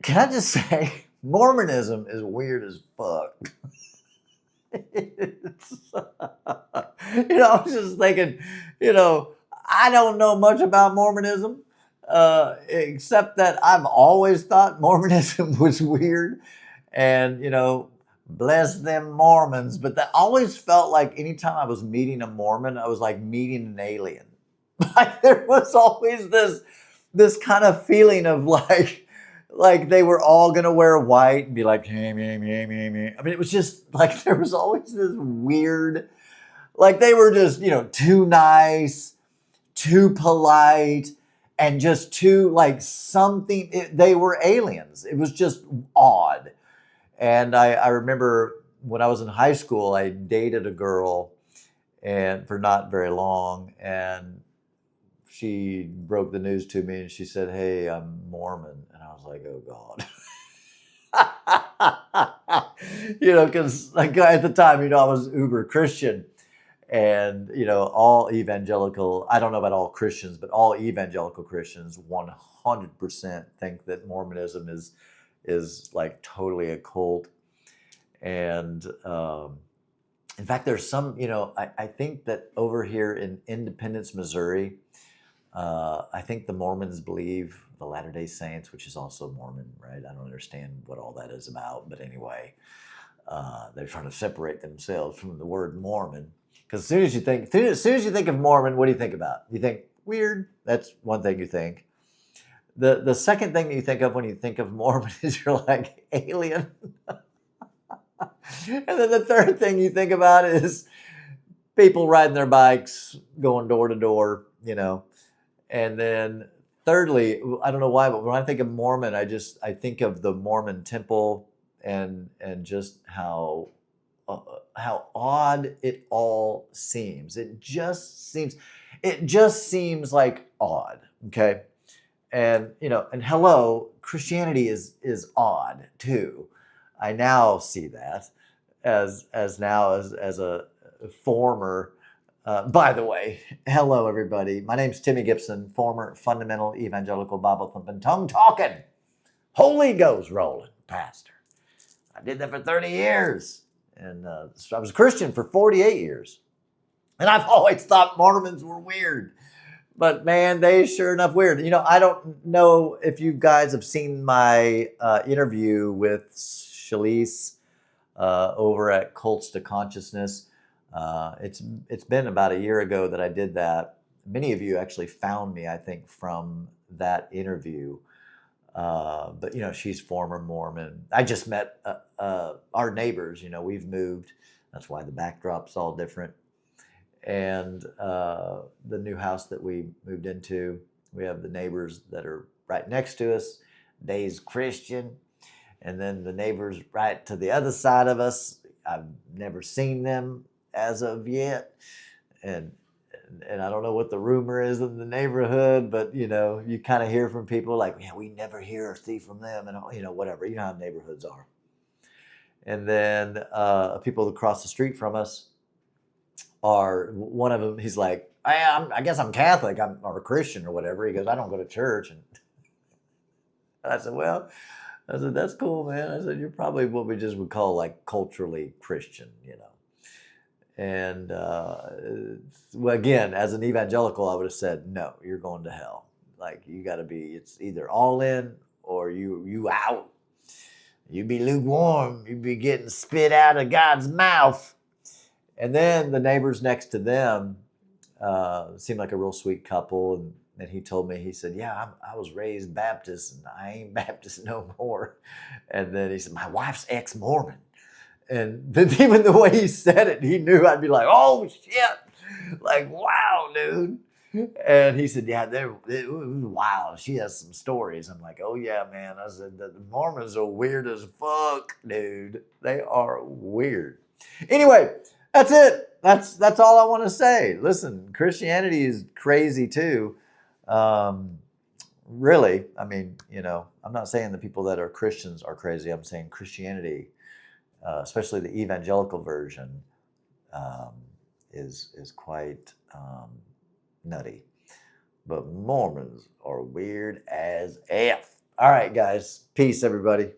can I just say, Mormonism is weird as fuck. It's, I was just thinking, I don't know much about Mormonism, except that I've always thought Mormonism was weird, and bless them Mormons. But that always felt like anytime I was meeting a Mormon, I was like meeting an alien. Like there was always this kind of feeling of like they were all gonna wear white and be like, hey, me, me, me, me. I mean, it was just like there was always this weird, like they were just, too nice, too polite, and just too like something. They were aliens. It was just odd. And I remember when I was in high school, I dated a girl, and for not very long, and she broke the news to me and she said, hey, I'm Mormon. And I was like, oh God. Because like at the time, I was uber Christian. And, all evangelical, I don't know about all Christians, but all evangelical Christians 100% think that Mormonism is like totally a cult. And in fact, there's some, I think that over here in Independence, Missouri, I think the Mormons believe the Latter-day Saints, which is also Mormon, right? I don't understand what all that is about, but anyway, they're trying to separate themselves from the word Mormon. Because as soon as you think of Mormon, what do you think about? You think weird. That's one thing you think. The second thing that you think of when you think of Mormon is you're like alien. And then the third thing you think about is people riding their bikes, going door to door, And then thirdly, I don't know why, but when I think of Mormon, I think of the Mormon temple and just how odd it all seems. It just seems like odd, okay? And and hello, Christianity is odd too. I now see that as a former. By the way, hello everybody. My name's Timmy Gibson, former fundamental evangelical Bible thumping, tongue talking, Holy Ghost rolling pastor. I did that for 30 years, and so I was a Christian for 48 years. And I've always thought Mormons were weird. But man, they sure enough weird. I don't know if you guys have seen my interview with Shalise over at Cults to Consciousness. It's been about a year ago that I did that. Many of you actually found me, I think, from that interview. But she's former Mormon. I just met our neighbors. We've moved. That's why the backdrop's all different. And the new house that we moved into, we have the neighbors that are right next to us. Dave's Christian. And then the neighbors right to the other side of us, I've never seen them as of yet. And I don't know what the rumor is in the neighborhood, but you kind of hear from people like, yeah, we never hear or see from them, and whatever. You know how neighborhoods are. And then people across the street from us are, one of them, he's like, I guess I'm Catholic, or a Christian or whatever. He goes, I don't go to church. And I said, that's cool, man. I said, you're probably what we just would call like culturally Christian, And well, again, as an evangelical, I would have said, no, you're going to hell. Like you got to be, it's either all in or you out. You be lukewarm. You be getting spit out of God's mouth. And then the neighbors next to them seemed like a real sweet couple. And he told me, he said, yeah, I was raised Baptist and I ain't Baptist no more. And then he said, my wife's ex-Mormon. And then even the way he said it, he knew I'd be like, oh shit. Like, wow, dude. And he said, yeah, wow, she has some stories. I'm like, oh yeah, man. I said, the Mormons are weird as fuck, dude. They are weird. Anyway, that's it. That's all I want to say. Listen, Christianity is crazy too. Really, I mean, I'm not saying the people that are Christians are crazy. I'm saying Christianity, especially the evangelical version, is quite nutty. But Mormons are weird as F. All right, guys. Peace, everybody.